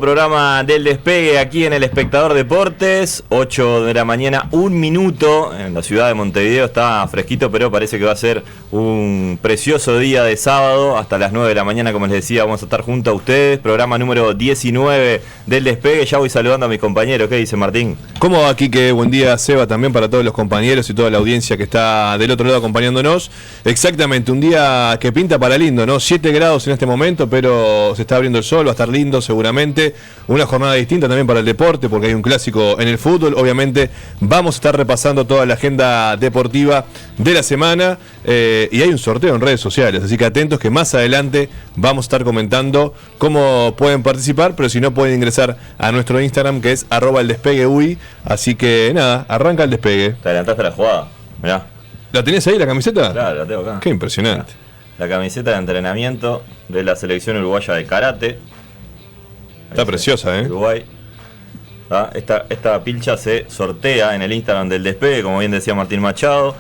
Programa del despegue aquí en El Espectador Deportes, 8 de la mañana, 1 minuto en la ciudad de Montevideo. Está fresquito, pero parece que va a ser un precioso día de sábado. Hasta las 9 de la mañana, como les decía, vamos a estar junto a ustedes. Programa número 19 del despegue. Ya voy saludando a mis compañeros. ¿Qué dice Martín? ¿Cómo va, Quique? Buen día, Seba, también para todos los compañeros y toda la audiencia que está del otro lado acompañándonos. Exactamente, un día que pinta para lindo, ¿no? 7 grados en este momento, pero se está abriendo el sol, va a estar lindo seguramente. Una jornada distinta también para el deporte, porque hay un clásico en el fútbol. Obviamente vamos a estar repasando toda la agenda deportiva de la semana, y hay un sorteo en redes sociales, así que atentos que más adelante vamos a estar comentando cómo pueden participar, pero si no pueden ingresar a nuestro Instagram, que es @eldespegueui. Así que nada, arranca el despegue. Te adelantaste a la jugada, mirá. ¿La tenés ahí, la camiseta? Claro, la tengo acá. Qué impresionante. La camiseta de entrenamiento de la selección uruguaya de karate. Está preciosa, ¿eh? Uruguay. Esta pilcha se sortea en el Instagram del despegue, como bien decía Martín Machado,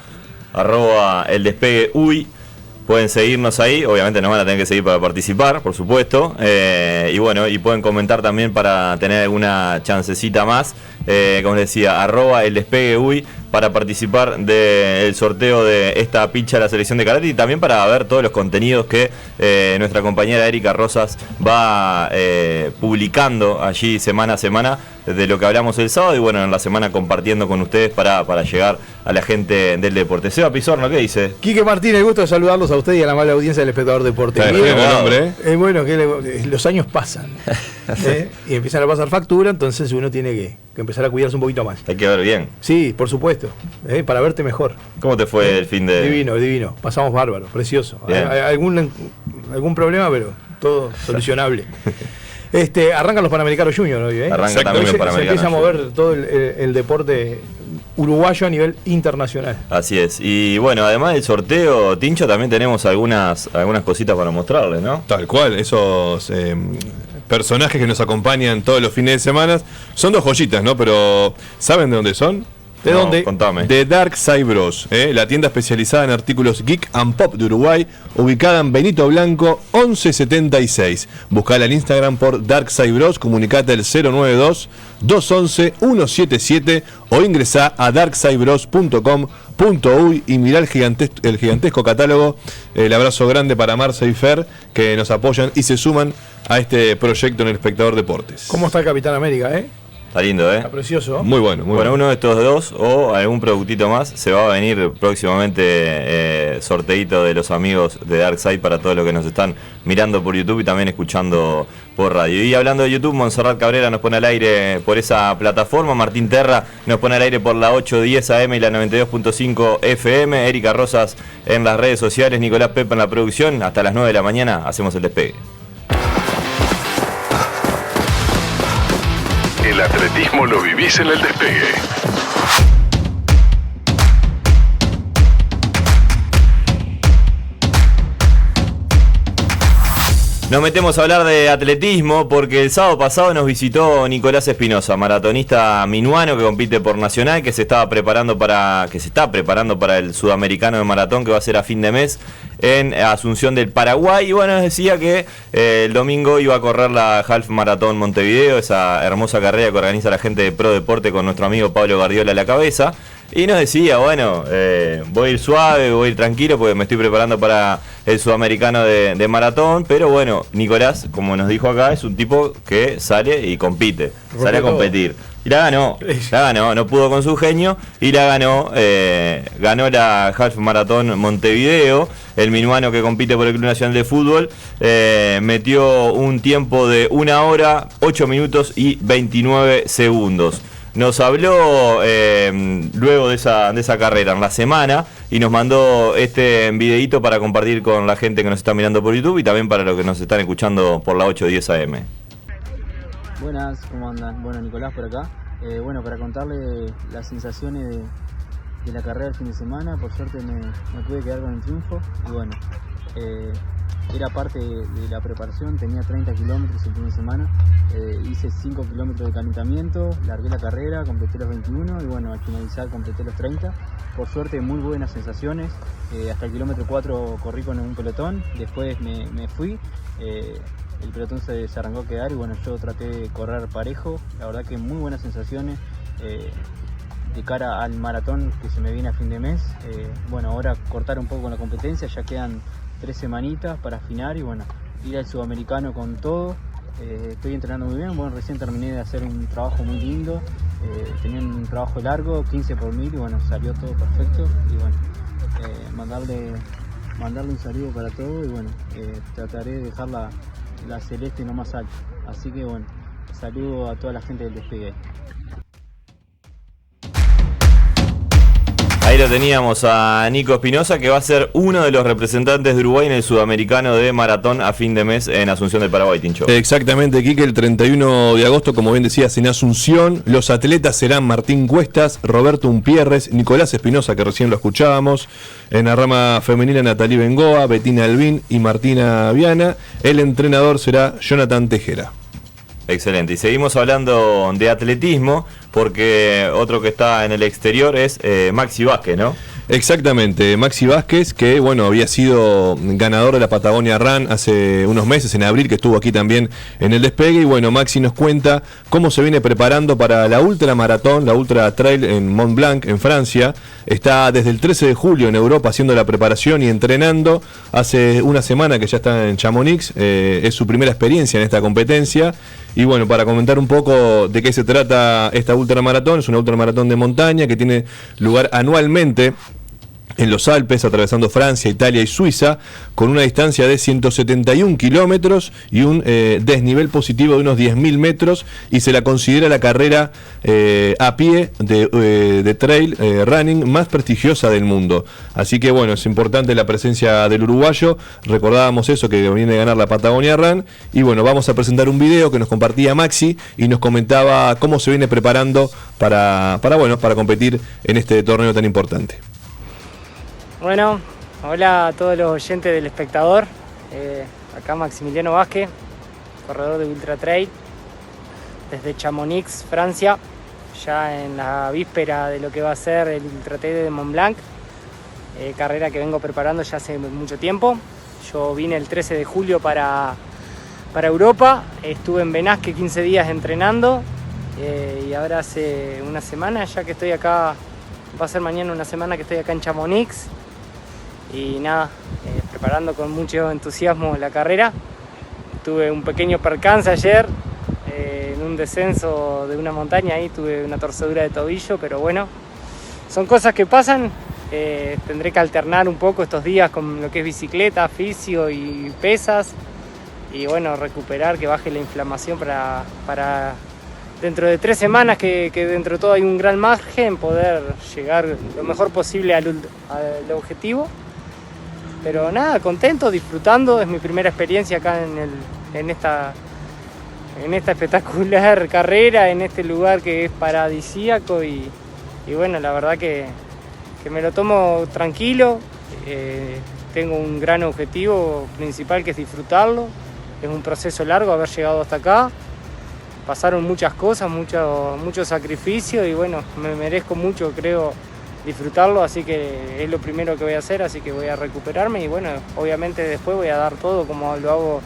@eldespegueui. Pueden seguirnos ahí, obviamente nos van a tener que seguir para participar, por supuesto. Y bueno, y pueden comentar también para tener alguna chancecita más. Como les decía, @eldespegueui para participar del sorteo de esta pilcha de la selección de karate, y también para ver todos los contenidos que nuestra compañera Erika Rosas va publicando allí semana a semana de lo que hablamos el sábado, y bueno, en la semana compartiendo con ustedes para llegar a la gente del deporte. Seba Pizorno, ¿qué dice? Quique Martín, el gusto de saludarlos a usted y a la amable audiencia del Espectador Deporte. Bueno, que los años pasan y empiezan a pasar factura, entonces uno tiene que empezar a cuidarse un poquito más. Hay que ver bien. Sí, por supuesto, para verte mejor. ¿Cómo te fue el fin de...? Divino, pasamos bárbaro, precioso. Hay algún problema, pero todo solucionable. Arrancan los Panamericanos Junior hoy, Arranca también los Panamericanos. Se empieza a mover todo el deporte uruguayo a nivel internacional. Así es. Y bueno, además del sorteo, Tincho, también tenemos algunas cositas para mostrarles, ¿no? Tal cual, esos personajes que nos acompañan todos los fines de semana. Son dos joyitas, ¿no? Pero ¿saben de dónde son? ¿De dónde? Contame. De Dark Side Bros, la tienda especializada en artículos geek and pop de Uruguay, ubicada en Benito Blanco 1176. Buscala en Instagram por Dark Side Bros, comunicate al 092-211-177 o ingresá a darksidebros.com.uy y mirá el gigantesco catálogo. El abrazo grande para Marce y Fer, que nos apoyan y se suman a este proyecto en El Espectador Deportes. ¿Cómo está el Capitán América, Está lindo, Está precioso. Muy bueno, muy bueno. Uno de estos dos o algún productito más se va a venir próximamente, sorteito de los amigos de Darkside para todos los que nos están mirando por YouTube y también escuchando por radio. Y hablando de YouTube, Montserrat Cabrera nos pone al aire por esa plataforma, Martín Terra nos pone al aire por la 810 AM y la 92.5 FM, Erika Rosas en las redes sociales, Nicolás Pepa en la producción. Hasta las 9 de la mañana hacemos el despegue. El atletismo lo vivís en El Despegue. Nos metemos a hablar de atletismo porque el sábado pasado nos visitó Nicolás Espinosa, maratonista minuano que compite por Nacional, que se está preparando para el sudamericano de maratón que va a ser a fin de mes en Asunción del Paraguay. Y bueno, nos decía que el domingo iba a correr la Half Maratón Montevideo, esa hermosa carrera que organiza la gente de Pro Deporte con nuestro amigo Pablo Guardiola a la cabeza. Y nos decía, bueno, voy a ir suave, voy a ir tranquilo porque me estoy preparando para el sudamericano de maratón. Pero bueno, Nicolás, como nos dijo acá, es un tipo que sale y compite, sale a competir. Y la ganó, no pudo con su genio y la ganó la Half Maratón Montevideo. El minuano que compite por el Club Nacional de Fútbol metió un tiempo de 1 hora, 8 minutos y 29 segundos. Nos habló luego de esa carrera en la semana y nos mandó este videíto para compartir con la gente que nos está mirando por YouTube y también para los que nos están escuchando por la 810 AM. Buenas, ¿cómo andan? Bueno, Nicolás por acá. Para contarle las sensaciones de la carrera del fin de semana, por suerte me pude quedar con el triunfo y bueno, era parte de la preparación, tenía 30 kilómetros el fin de semana, hice 5 kilómetros de calentamiento, largué la carrera, completé los 21 y bueno, al finalizar completé los 30. Por suerte muy buenas sensaciones, hasta el kilómetro 4 corrí con un pelotón, después me fui, el pelotón se arrancó a quedar y bueno, yo traté de correr parejo. La verdad que muy buenas sensaciones de cara al maratón que se me viene a fin de mes. Bueno, ahora cortar un poco la competencia, ya quedan 3 semanitas para afinar y bueno, ir al sudamericano con todo. Estoy entrenando muy bien, bueno, recién terminé de hacer un trabajo muy lindo, tenía un trabajo largo, 15 por 1000 y bueno, salió todo perfecto y bueno, mandarle un saludo para todo y bueno, trataré de dejar la celeste no más alta, así que bueno, saludo a toda la gente del despegue. Ahí lo teníamos a Nico Espinosa, que va a ser uno de los representantes de Uruguay en el sudamericano de maratón a fin de mes en Asunción del Paraguay, Tincho. Exactamente, Quique, el 31 de agosto, como bien decías, en Asunción. Los atletas serán Martín Cuestas, Roberto Umpierres, Nicolás Espinosa, que recién lo escuchábamos. En la rama femenina, Natalí Bengoa, Betina Albín y Martina Viana. El entrenador será Jonathan Tejera. Excelente, y seguimos hablando de atletismo, porque otro que está en el exterior es Maxi Vázquez, ¿no? Exactamente, Maxi Vázquez, que bueno, había sido ganador de la Patagonia Run hace unos meses, en abril, que estuvo aquí también en el despegue, y bueno, Maxi nos cuenta cómo se viene preparando para la ultramaratón, la ultra trail en Mont Blanc, en Francia. Está desde el 13 de julio en Europa haciendo la preparación y entrenando. Hace una semana que ya está en Chamonix, es su primera experiencia en esta competencia. Y bueno, para comentar un poco de qué se trata esta ultramaratón, es una ultramaratón de montaña que tiene lugar anualmente en los Alpes, atravesando Francia, Italia y Suiza, con una distancia de 171 kilómetros y un desnivel positivo de unos 10.000 metros, y se la considera la carrera a pie de trail running más prestigiosa del mundo. Así que bueno, es importante la presencia del uruguayo. Recordábamos eso, que viene a ganar la Patagonia Run, y bueno, vamos a presentar un video que nos compartía Maxi y nos comentaba cómo se viene preparando para competir en este torneo tan importante. Bueno, hola a todos los oyentes del espectador, acá Maximiliano Vázquez, corredor de Ultra Trail, desde Chamonix, Francia, ya en la víspera de lo que va a ser el Ultra Trail de Mont Blanc, carrera que vengo preparando ya hace mucho tiempo. Yo vine el 13 de julio para Europa, estuve en Benasque 15 días entrenando y ahora hace una semana ya que estoy acá, va a ser mañana una semana que estoy acá en Chamonix. Y nada, preparando con mucho entusiasmo la carrera. Tuve un pequeño percance ayer en un descenso de una montaña, ahí tuve una torcedura de tobillo, pero bueno, son cosas que pasan. Tendré que alternar un poco estos días con lo que es bicicleta, fisio y pesas, y bueno, recuperar, que baje la inflamación para dentro de 3 semanas, que dentro de todo hay un gran margen, poder llegar lo mejor posible al objetivo. Pero nada, contento, disfrutando, es mi primera experiencia acá en esta espectacular carrera, en este lugar que es paradisíaco y bueno, la verdad que me lo tomo tranquilo, tengo un gran objetivo principal que es disfrutarlo, es un proceso largo haber llegado hasta acá, pasaron muchas cosas, mucho sacrificio y bueno, me merezco mucho, creo, disfrutarlo, así que es lo primero que voy a hacer, así que voy a recuperarme y bueno, obviamente después voy a dar todo como lo hago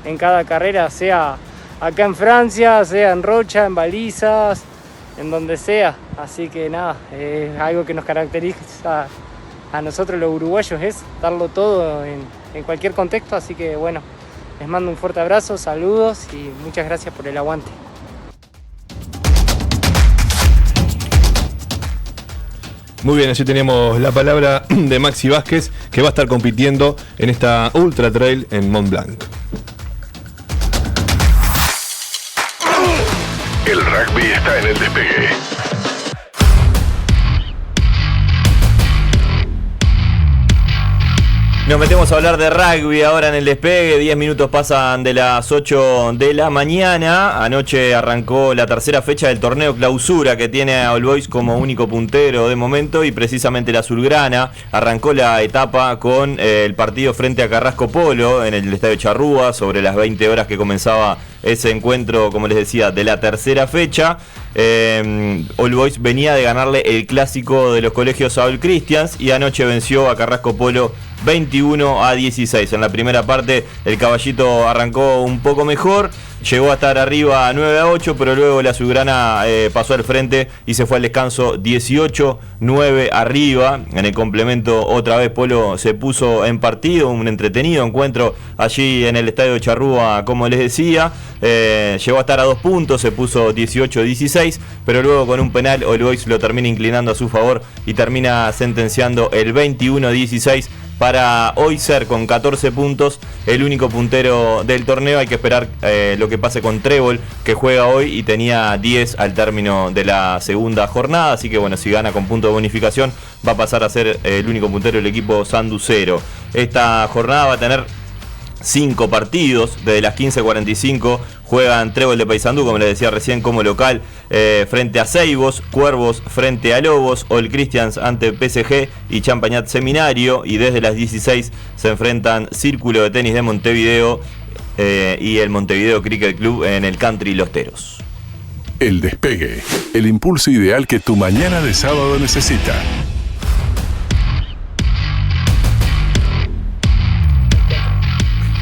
en cada carrera, sea acá en Francia, sea en Rocha, en Balizas, en donde sea, así que nada, es algo que nos caracteriza a nosotros los uruguayos, es darlo todo en cualquier contexto, así que bueno, les mando un fuerte abrazo, saludos y muchas gracias por el aguante. Muy bien, así teníamos la palabra de Maxi Vázquez, que va a estar compitiendo en esta Ultra Trail en Mont Blanc. El rugby está en el despegue. Nos metemos a hablar de rugby ahora en el despegue. 10 minutos pasan de las 8 de la mañana. Anoche arrancó la tercera fecha del torneo clausura, que tiene a All Boys como único puntero de momento, y precisamente la azulgrana arrancó la etapa con el partido frente a Carrasco Polo en el Estadio Charrúa, sobre las 20 horas que comenzaba ese encuentro, como les decía, de la tercera fecha. All Boys venía de ganarle el clásico de los colegios a All Christians y anoche venció a Carrasco Polo 21-16. En la primera parte el Caballito arrancó un poco mejor, llegó a estar arriba 9-8, pero luego la azulgrana pasó al frente y se fue al descanso 18-9 arriba. En el complemento otra vez Polo se puso en partido, un entretenido encuentro allí en el estadio de Charrúa, como les decía. Llegó a estar a 2 puntos, se puso 18-16, pero luego con un penal All Boys lo termina inclinando a su favor y termina sentenciando el 21-16 para hoy ser con 14 puntos el único puntero del torneo. Hay que esperar lo que pase con Trébol, que juega hoy y tenía 10 al término de la segunda jornada, así que bueno, si gana con punto de bonificación va a pasar a ser el único puntero del equipo sanducero. Esta jornada va a tener 5 partidos. Desde las 15:45 juegan Trébol de Paysandú, como les decía recién, como local frente a Ceibos, Cuervos frente a Lobos, All Christians ante PSG y Champañat Seminario. Y desde las 16 se enfrentan Círculo de Tenis de Montevideo y el Montevideo Cricket Club en el Country Los Teros. El Despegue, el impulso ideal que tu mañana de sábado necesita.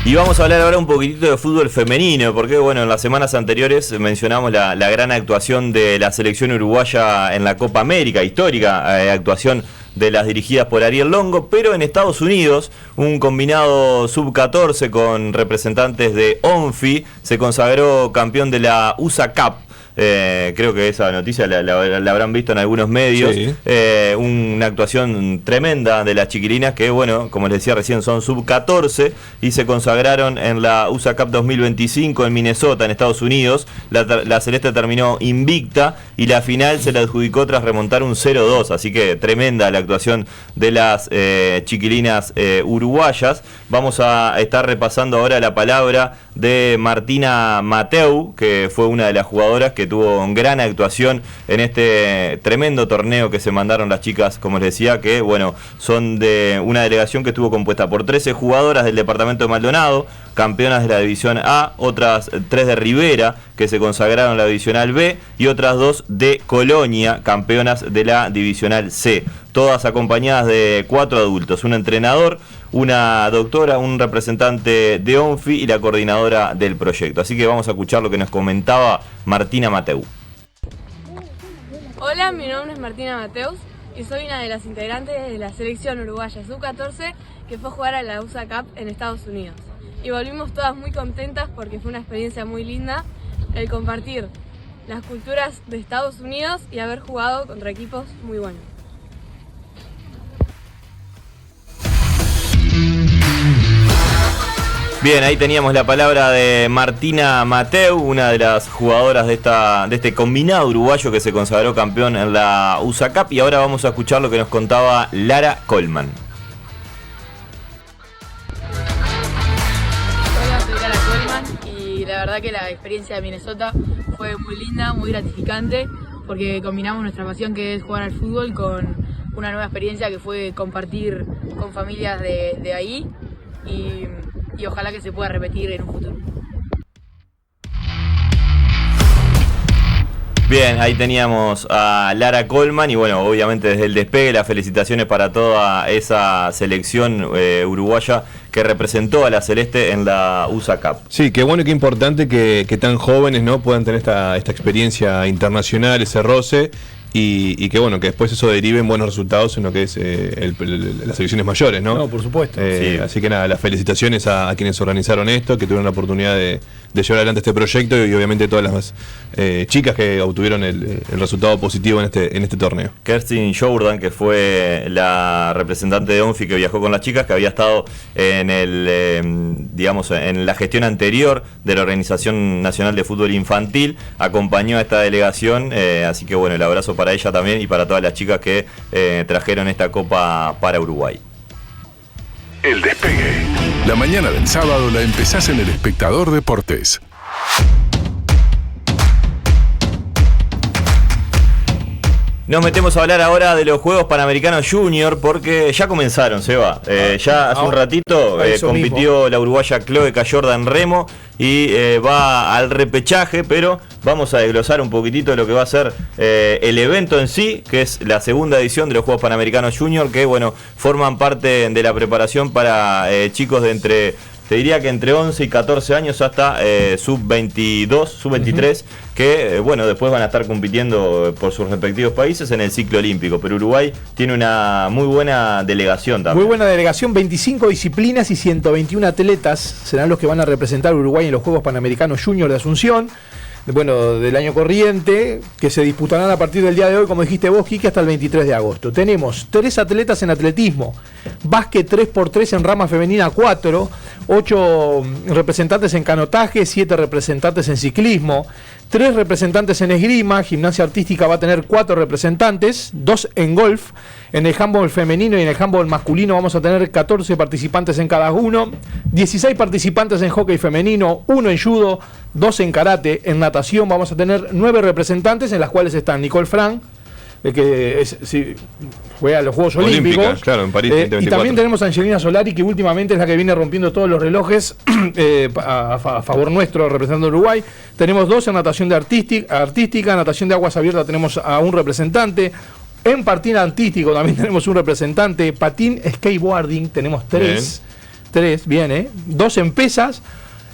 Y vamos a hablar ahora un poquitito de fútbol femenino, porque bueno, en las semanas anteriores mencionamos la gran actuación de la selección uruguaya en la Copa América, histórica actuación de las dirigidas por Ariel Longo, pero en Estados Unidos un combinado sub-14 con representantes de ONFI se consagró campeón de la USA Cup. Creo que esa noticia la habrán visto en algunos medios. Sí. Una actuación tremenda de las chiquilinas que, bueno, como les decía recién, son sub-14 y se consagraron en la USA Cup 2025 en Minnesota, en Estados Unidos. La celeste terminó invicta y la final se la adjudicó tras remontar un 0-2, así que tremenda la actuación de las chiquilinas uruguayas. Vamos a estar repasando ahora la palabra de Martina Mateu, que fue una de las jugadoras que tuvo gran actuación en este tremendo torneo que se mandaron las chicas, como les decía, que bueno, son de una delegación que estuvo compuesta por 13 jugadoras del departamento de Maldonado, campeonas de la división A, otras 3 de Rivera, que se consagraron en la divisional B, y otras 2 de Colonia, campeonas de la divisional C. Todas acompañadas de 4 adultos, un entrenador, una doctora, un representante de ONFI y la coordinadora del proyecto. Así que vamos a escuchar lo que nos comentaba Martina Mateu. Hola, mi nombre es Martina Mateus y soy una de las integrantes de la selección uruguaya sub-14 que fue a jugar a la USA Cup en Estados Unidos. Y volvimos todas muy contentas porque fue una experiencia muy linda el compartir las culturas de Estados Unidos y haber jugado contra equipos muy buenos. Bien, ahí teníamos la palabra de Martina Mateu, una de las jugadoras de este combinado uruguayo que se consagró campeón en la USA Cup. Y ahora vamos a escuchar lo que nos contaba Lara Coleman. Hola, soy Lara Coleman y la verdad que la experiencia de Minnesota fue muy linda, muy gratificante, porque combinamos nuestra pasión, que es jugar al fútbol, con una nueva experiencia que fue compartir con familias de ahí y ojalá que se pueda repetir en un futuro. Bien, ahí teníamos a Lara Coleman y bueno, obviamente desde el despegue las felicitaciones para toda esa selección uruguaya que representó a la Celeste en la USA Cup. Sí, qué bueno y qué importante que tan jóvenes, ¿no?, puedan tener esta experiencia internacional, ese roce. Y que bueno, que después eso derive en buenos resultados en lo que es las selecciones mayores, ¿no? No, por supuesto. Sí. Así que nada, las felicitaciones a quienes organizaron esto, que tuvieron la oportunidad de llevar adelante este proyecto y obviamente todas las chicas que obtuvieron el resultado positivo en este torneo. Kerstin Jordan, que fue la representante de ONFI que viajó con las chicas, que había estado en en la gestión anterior de la Organización Nacional de Fútbol Infantil, acompañó a esta delegación, así que bueno, el abrazo para ella también y para todas las chicas que trajeron esta copa para Uruguay. El Despegue. La mañana del sábado la empezás en El Espectador Deportes. Nos metemos a hablar ahora de los Juegos Panamericanos Junior porque ya comenzaron, Seba. Ya hace un ratito compitió la uruguaya Chloe Cayorda en remo y va al repechaje, pero vamos a desglosar un poquitito de lo que va a ser el evento en sí, que es la segunda edición de los Juegos Panamericanos Junior, que bueno, forman parte de la preparación para chicos de te diría que entre 11 y 14 años hasta sub-22, sub-23, que bueno, después van a estar compitiendo por sus respectivos países en el ciclo olímpico. Pero Uruguay tiene una muy buena delegación también. Muy buena delegación, 25 disciplinas y 121 atletas serán los que van a representar a Uruguay en los Juegos Panamericanos Junior de Asunción. Bueno, del año corriente, que se disputarán a partir del día de hoy, como dijiste vos, Quique, hasta el 23 de agosto. Tenemos 3 atletas en atletismo, básquet 3x3 en rama femenina 4, 8 representantes en canotaje, 7 representantes en ciclismo, 3 representantes en esgrima, gimnasia artística va a tener 4 representantes, 2 en golf, en el handball femenino y en el handball masculino vamos a tener 14 participantes en cada uno, 16 participantes en hockey femenino, 1 en judo, 2 en karate, en natación vamos a tener 9 representantes, en las cuales están Nicole Frank, que fue a los Juegos Olímpicos, claro, en París 2024. Y también tenemos a Angelina Solari, que últimamente es la que viene rompiendo todos los relojes a favor nuestro, representando a Uruguay. Tenemos 2 en natación de artística, natación de aguas abiertas tenemos a un representante, en patín artístico también tenemos un representante, patín skateboarding tenemos 3, bien, 2 en pesas.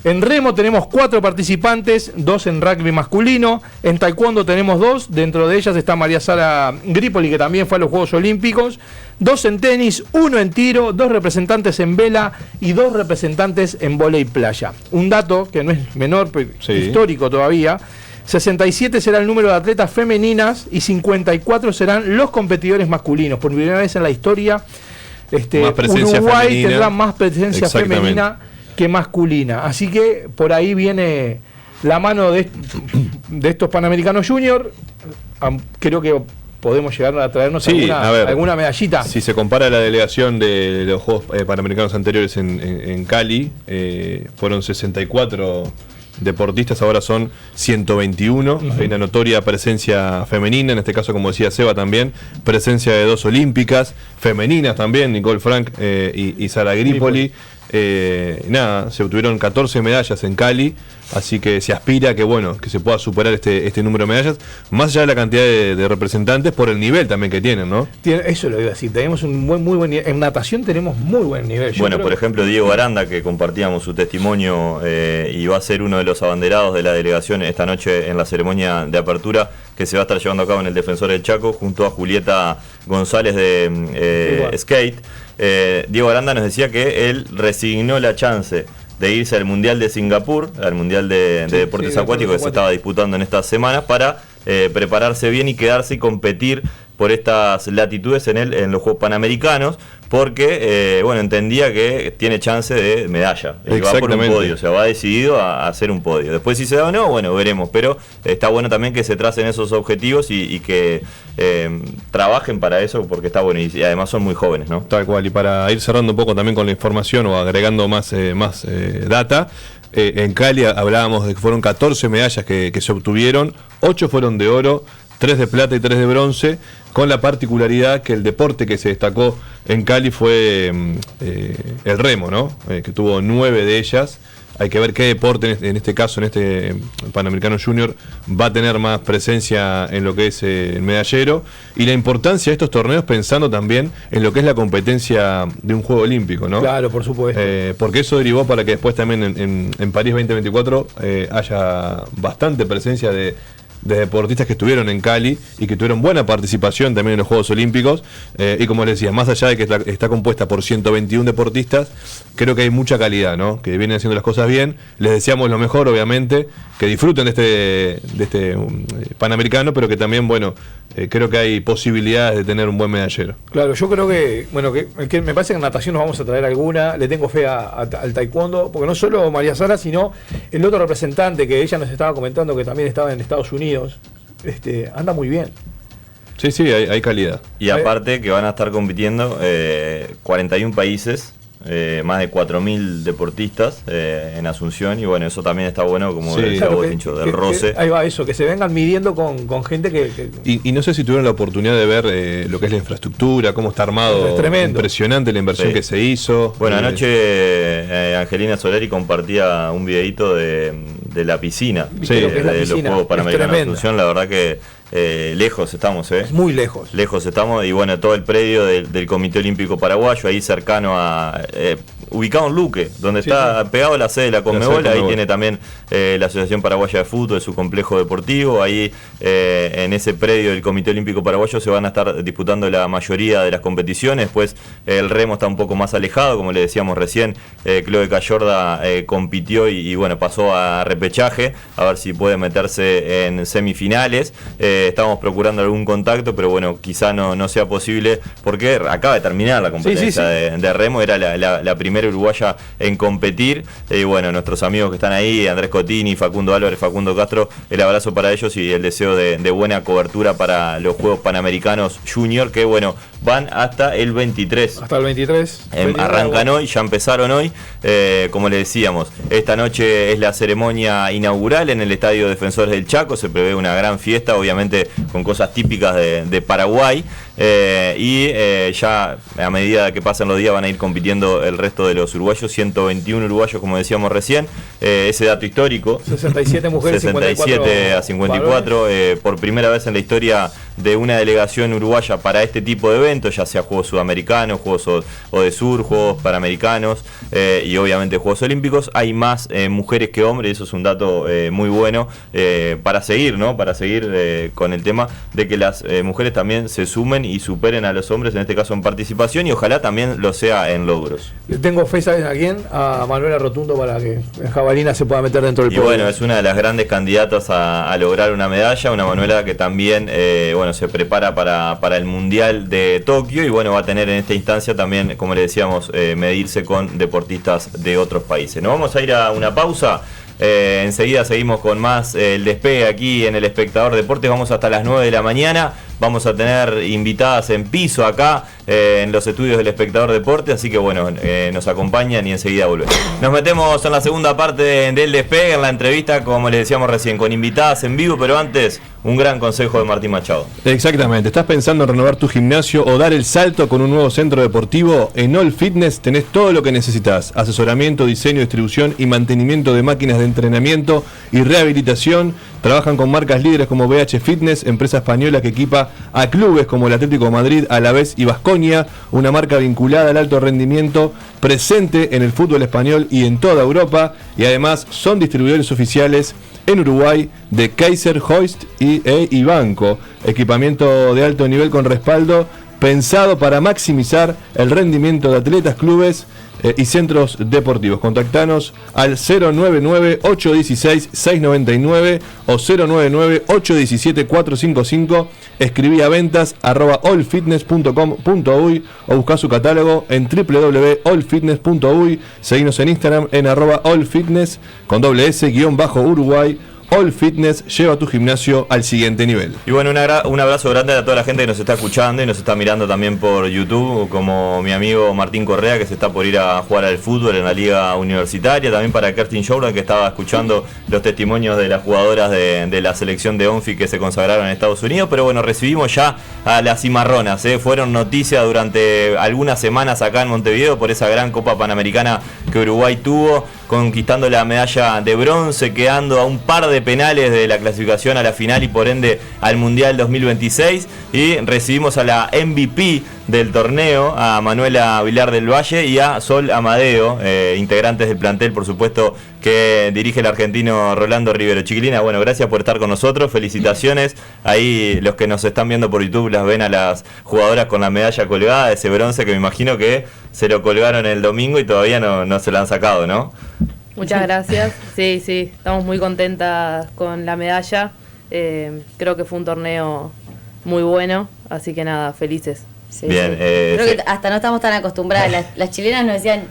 En remo tenemos 4 participantes, 2 en rugby masculino, en taekwondo tenemos 2, dentro de ellas está María Sara Gripoli, que también fue a los Juegos Olímpicos, 2 en tenis, 1 en tiro, 2 representantes en vela y 2 representantes en vóley playa. Un dato que no es menor, pero histórico todavía, 67 será el número de atletas femeninas y 54 serán los competidores masculinos. Por primera vez en la historia, Uruguay femenina tendrá más presencia femenina que masculina. Así que por ahí viene la mano de estos Panamericanos Junior. Creo que podemos llegar a traernos alguna medallita. Si se compara la delegación de los Juegos Panamericanos anteriores en Cali, fueron 64 deportistas, ahora son 121. Hay una notoria presencia femenina, en este caso, como decía Seba, también presencia de 2 olímpicas femeninas también, Nicole Frank y Sara Gripoli. Se obtuvieron 14 medallas en Cali, así que se aspira a que se pueda superar este número de medallas, más allá de la cantidad de representantes, por el nivel también que tienen, ¿no? Eso lo iba a decir, tenemos muy buen nivel. En natación tenemos muy buen nivel. Bueno, por ejemplo, Diego Aranda, que compartíamos su testimonio y va a ser uno de los abanderados de la delegación esta noche en la ceremonia de apertura que se va a estar llevando a cabo en el Defensor del Chaco, junto a Julieta González de skate. Diego Aranda nos decía que él resignó la chance de irse al Mundial de Singapur, al Mundial de Deportes Acuáticos que se estaba disputando en estas semanas, para prepararse bien y quedarse y competir por estas latitudes en los Juegos Panamericanos, porque entendía que tiene chance de medalla, y va por un podio, o sea, va decidido a hacer un podio. Después, si se da o no, veremos, pero está bueno también que se tracen esos objetivos y que trabajen para eso, porque está bueno, y además son muy jóvenes, ¿no? Tal cual. Y para ir cerrando un poco también con la información o agregando más data, en Cali hablábamos de que fueron 14 medallas que se obtuvieron, 8 fueron de oro, 3 de plata y 3 de bronce, con la particularidad que el deporte que se destacó en Cali fue el remo, ¿no? Que tuvo 9 de ellas. Hay que ver qué deporte en este caso, en este Panamericano Junior, va a tener más presencia en lo que es el medallero, y la importancia de estos torneos pensando también en lo que es la competencia de un Juego Olímpico, ¿no? Claro, por supuesto. Porque eso derivó para que después también en París 2024 haya bastante presencia de deportistas que estuvieron en Cali y que tuvieron buena participación también en los Juegos Olímpicos, y como les decía, más allá de que está compuesta por 121 deportistas, creo que hay mucha calidad, ¿no? Que vienen haciendo las cosas bien. Les deseamos lo mejor, obviamente, que disfruten de este Panamericano, pero que también, creo que hay posibilidades de tener un buen medallero. Claro, yo creo que me parece que en natación nos vamos a traer alguna. Le tengo fe al taekwondo, porque no solo María Sara, sino el otro representante que ella nos estaba comentando, que también estaba en Estados Unidos, anda muy bien. Sí, hay calidad. Y aparte que van a estar compitiendo 41 países más de 4.000 deportistas en Asunción, y bueno, eso también está bueno, como decía vos, Tincho, del roce. Ahí va eso, que se vengan midiendo con gente que... Y no sé si tuvieron la oportunidad de ver lo que es la infraestructura, cómo está armado. Es tremendo. Impresionante la inversión que se hizo. Bueno, anoche Angelina Solari compartía un videito de la piscina, de los Juegos Panamericanos de Asunción. La verdad que lejos estamos, muy lejos. Lejos estamos, y bueno, todo el predio del Comité Olímpico Paraguayo, ahí cercano a... ubicado en Luque, donde está pegado a la sede de la Conmebol. Ahí tiene también la Asociación Paraguaya de Fútbol, su complejo deportivo. Ahí en ese predio del Comité Olímpico Paraguayo se van a estar disputando la mayoría de las competiciones. Después el remo está un poco más alejado, como le decíamos recién. Chloe Cayorda compitió y bueno, pasó a repechaje, a ver si puede meterse en semifinales. Estamos procurando algún contacto, pero bueno, quizá no sea posible, porque acaba de terminar la competencia de remo. Era la primera uruguaya en competir, y bueno, nuestros amigos que están ahí, Andrés Cotini, Facundo Álvarez, Facundo Castro, el abrazo para ellos y el deseo de buena cobertura para los Juegos Panamericanos Junior, que bueno, van hasta el 23. Hasta el 23. Arrancan hoy, ya empezaron hoy. Como le decíamos, esta noche es la ceremonia inaugural en el Estadio Defensores del Chaco. Se prevé una gran fiesta, obviamente con cosas típicas de Paraguay. Ya a medida que pasan los días van a ir compitiendo el resto de los uruguayos, 121 uruguayos, como decíamos recién. Ese dato histórico, 67 mujeres, 67 a 54, por primera vez en la historia de una delegación uruguaya para este tipo de eventos, ya sea Juegos Sudamericanos, Juegos de Sur, Juegos Panamericanos y obviamente Juegos Olímpicos. Hay más mujeres que hombres, y eso es un dato muy bueno para seguir, ¿no? Para seguir con el tema de que las mujeres también se sumen y superen a los hombres, en este caso en participación, y ojalá también lo sea en logros. Tengo fe, ¿sabes a quién? A Manuela Rotundo, para que Jabalina se pueda meter dentro del podio. Y bueno, es una de las grandes candidatas a lograr una medalla, una Manuela que también se prepara para el Mundial de Tokio, y bueno, va a tener en esta instancia también, como le decíamos, medirse con deportistas de otros países. Nos vamos a ir a una pausa. Enseguida seguimos con más el despegue aquí en El Espectador Deportes. Vamos hasta las 9 de la mañana. Vamos a tener invitadas en piso acá en los estudios del Espectador Deportes. Así que bueno, nos acompañan y enseguida volvemos. Nos metemos en la segunda parte del despegue, en la entrevista, como les decíamos recién, con invitadas en vivo. Pero antes, un gran consejo de Martín Machado. Exactamente. ¿Estás pensando en renovar tu gimnasio o dar el salto con un nuevo centro deportivo? En All Fitness tenés todo lo que necesitas: asesoramiento, diseño, distribución y mantenimiento de máquinas de entrenamiento y rehabilitación. Trabajan con marcas líderes como BH Fitness, empresa española que equipa a clubes como el Atlético de Madrid, Alavés y Baskonia, una marca vinculada al alto rendimiento, presente en el fútbol español y en toda Europa, y además son distribuidores oficiales en Uruguay de Kaiser, Hoist y Banco. Equipamiento de alto nivel con respaldo pensado para maximizar el rendimiento de atletas, clubes y centros deportivos. Contactanos al 099-816-699 o 099-817-455. Escribí a ventas @allfitness.com.uy o buscá su catálogo en www.allfitness.uy. Seguinos en Instagram en @allfitness con doble S _Uruguay. All Fitness lleva tu gimnasio al siguiente nivel. Y bueno, un abrazo grande a toda la gente que nos está escuchando y nos está mirando también por YouTube, como mi amigo Martín Correa, que se está por ir a jugar al fútbol en la liga universitaria. También para Kerstin Jordan, que estaba escuchando los testimonios de las jugadoras de la selección de ONFI que se consagraron en Estados Unidos. Pero bueno, recibimos ya a las cimarronas, fueron noticia durante algunas semanas acá en Montevideo por esa gran Copa Panamericana que Uruguay tuvo, conquistando la medalla de bronce, quedando a un par de penales de la clasificación a la final y por ende al Mundial 2026. Y recibimos a la MVP del torneo, a Manuela Vilar del Valle y a Sol Amadeo, integrantes del plantel, por supuesto, que dirige el argentino Rolando Rivero. Chiquilina, bueno, gracias por estar con nosotros, felicitaciones. Ahí los que nos están viendo por YouTube las ven a las jugadoras con la medalla colgada, ese bronce que me imagino que se lo colgaron el domingo y todavía no se lo han sacado, ¿no? Muchas gracias. Sí, estamos muy contentas con la medalla. Creo que fue un torneo muy bueno, así que nada, felices. Sí, bien, creo que hasta no estamos tan acostumbradas. Las chilenas nos decían,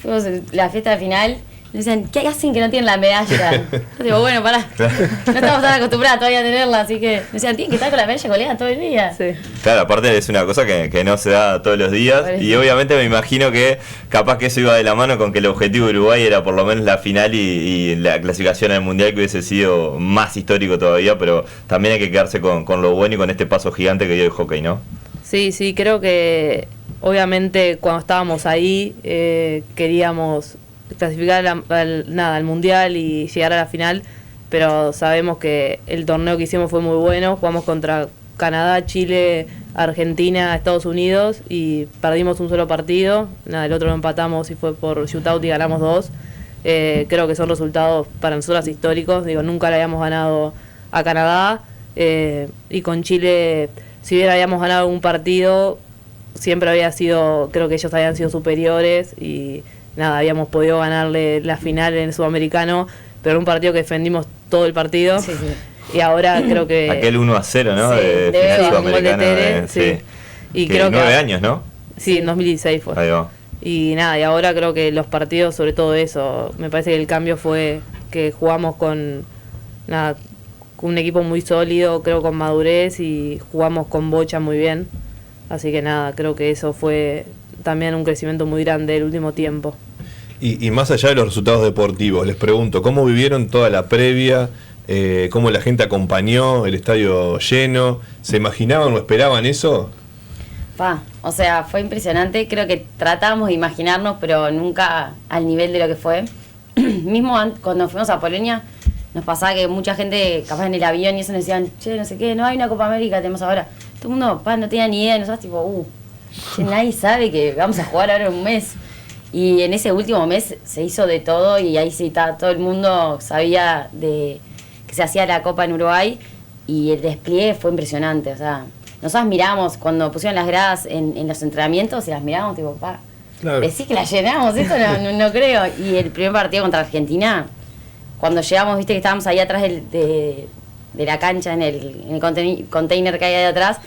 fuimos a la fiesta final Me decían, ¿qué hacen que no tienen la medalla? Yo digo, bueno, pará, no estamos tan acostumbrados todavía a tenerla, así que me decían, tienen que estar con la medalla colgada todo el día. Sí. Claro, aparte es una cosa que no se da todos los días y obviamente me imagino que capaz que eso iba de la mano con que el objetivo de Uruguay era por lo menos la final y la clasificación al Mundial, que hubiese sido más histórico todavía, pero también hay que quedarse con lo bueno y con este paso gigante que dio el hockey, ¿no? Sí, creo que obviamente cuando estábamos ahí queríamos clasificar al Mundial y llegar a la final, pero sabemos que el torneo que hicimos fue muy bueno. Jugamos contra Canadá, Chile, Argentina, Estados Unidos y perdimos un solo partido. El otro lo empatamos y fue por shootout y ganamos 2. Creo que son resultados para nosotros históricos. Digo, nunca le habíamos ganado a Canadá y con Chile, si bien habíamos ganado un partido, siempre había sido, creo que ellos habían sido superiores y habíamos podido ganarle la final en el Sudamericano, pero era un partido que defendimos todo el partido. Sí. Y ahora creo que... Aquel 1-0, ¿no? Sí, de final Sudamericana. Sí. Y creo 9 años, ¿no? Sí, en 2016 fue. Ahí va. Y ahora creo que los partidos, sobre todo eso, me parece que el cambio fue que jugamos con un equipo muy sólido, creo con madurez, y jugamos con bocha muy bien. Así que creo que eso fue también un crecimiento muy grande el último tiempo. Y más allá de los resultados deportivos, les pregunto, ¿cómo vivieron toda la previa? ¿Cómo la gente acompañó el estadio lleno? ¿Se imaginaban o esperaban eso? O sea, fue impresionante. Creo que tratamos de imaginarnos, pero nunca al nivel de lo que fue. Mismo cuando fuimos a Polonia, nos pasaba que mucha gente, capaz en el avión y eso, nos decían, che, no sé qué, no hay una Copa América, tenemos ahora. Todo el mundo, no tenía ni idea, y nosotros tipo, nadie sabe que vamos a jugar ahora en un mes. Y en ese último mes se hizo de todo y ahí sí todo el mundo sabía de que se hacía la Copa en Uruguay y el despliegue fue impresionante. O sea, nosotros miramos cuando pusieron las gradas en los entrenamientos y las miramos tipo, claro. Decís que la llenamos, esto no creo. Y el primer partido contra Argentina, cuando llegamos, viste que estábamos ahí atrás de la cancha, en el container que hay ahí atrás,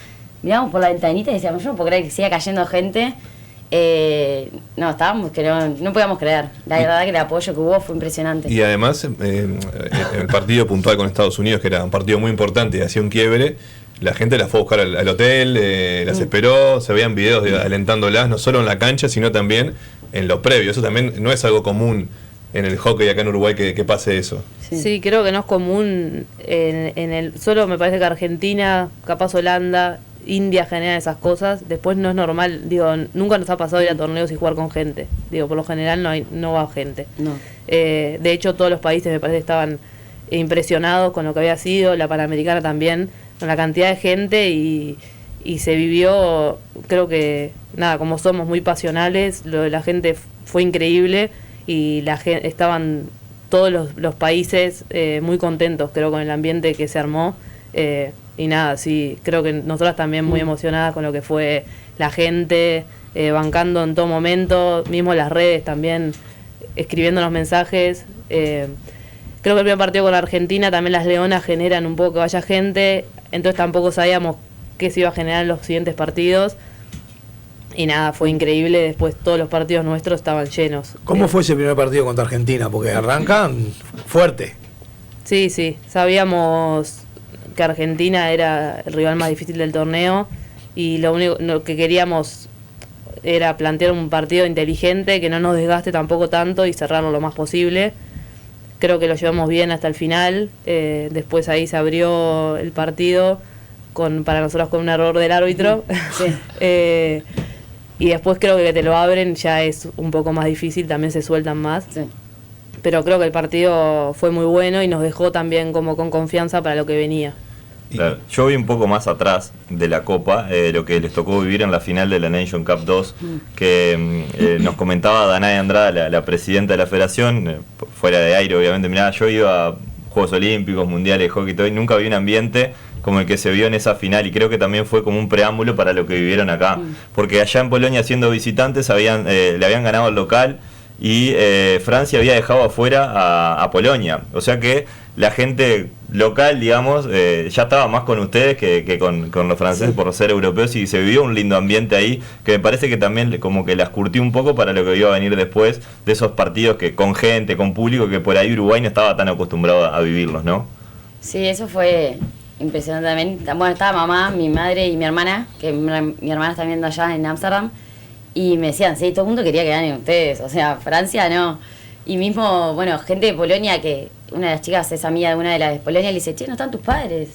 miramos por la ventanita y decíamos, yo no puedo creer que siga cayendo gente. Estábamos que no podíamos creer. La verdad que el apoyo que hubo fue impresionante. Y además, el partido puntual con Estados Unidos, que era un partido muy importante y hacía un quiebre, la gente las fue a buscar al hotel, las esperó, se veían videos alentándolas, no solo en la cancha, sino también en lo previo. Eso también no es algo común en el hockey acá en Uruguay que pase eso. Sí, creo que no es común solo me parece que Argentina, capaz Holanda, India generan esas cosas. Después no es normal, nunca nos ha pasado ir a torneos y jugar con gente. Por lo general no va gente. No. De hecho, todos los países me parece que estaban impresionados con lo que había sido, la Panamericana también, con la cantidad de gente y se vivió, creo que, como somos muy pasionales, lo de la gente fue increíble y la gente, estaban todos los países muy contentos, creo, con el ambiente que se armó. Sí, creo que nosotras también muy emocionadas con lo que fue la gente, bancando en todo momento, mismo las redes también, escribiendo los mensajes. Creo que el primer partido con la Argentina también las Leonas generan un poco que vaya gente, entonces tampoco sabíamos qué se iba a generar en los siguientes partidos. Y fue increíble, después todos los partidos nuestros estaban llenos. ¿Cómo fue ese primer partido contra Argentina? Porque arrancan fuerte. Sí, sabíamos que Argentina era el rival más difícil del torneo y lo que queríamos era plantear un partido inteligente que no nos desgaste tampoco tanto y cerrarlo lo más posible. Creo que lo llevamos bien hasta el final. Después ahí se abrió el partido para nosotros con un error del árbitro. Sí. Y después creo que te lo abren ya es un poco más difícil, también se sueltan más. Sí. Pero creo que el partido fue muy bueno y nos dejó también como con confianza para lo que venía. Claro, yo vi un poco más atrás de la Copa, lo que les tocó vivir en la final de la Nation Cup 2, que nos comentaba Danae Andrada, la presidenta de la federación, fuera de aire obviamente. Mirá, yo iba a Juegos Olímpicos, Mundiales, hockey y todo, y nunca vi un ambiente como el que se vio en esa final, y creo que también fue como un preámbulo para lo que vivieron acá, porque allá en Polonia, siendo visitantes, le habían ganado al local, y Francia había dejado afuera a Polonia. O sea que la gente local, digamos, ya estaba más con ustedes que con los franceses por ser europeos, y se vivió un lindo ambiente ahí que me parece que también como que las curtió un poco para lo que iba a venir después de esos partidos que con gente, con público, que por ahí Uruguay no estaba tan acostumbrado a vivirlos, ¿no? Sí, eso fue impresionante también. Bueno, estaba mamá, mi madre y mi hermana, que mi hermana está viviendo allá en Ámsterdam, y me decían, sí, todo el mundo quería que ganen ustedes, o sea, Francia no. Y mismo, bueno, gente de Polonia, que una de las chicas es amiga de una de las de Polonia, le dice, che, ¿no están tus padres?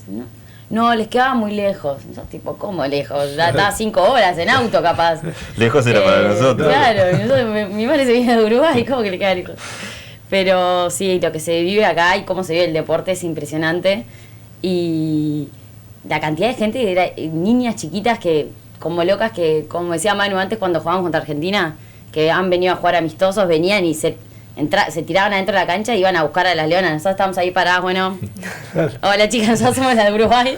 No, les quedaba muy lejos. Nosotros, tipo, ¿cómo lejos? Ya estaba 5 horas en auto, capaz. Lejos era para nosotros. Claro, mi madre se viene de Uruguay, ¿cómo que le queda lejos? Pero sí, lo que se vive acá y cómo se vive el deporte es impresionante. Y la cantidad de gente, niñas chiquitas que, como locas, que como decía Manu antes cuando jugábamos contra Argentina, que han venido a jugar amistosos, venían y se tiraban adentro de la cancha y iban a buscar a las leonas. Nosotros estábamos ahí paradas, bueno, hola chicas, nosotros somos las de Uruguay.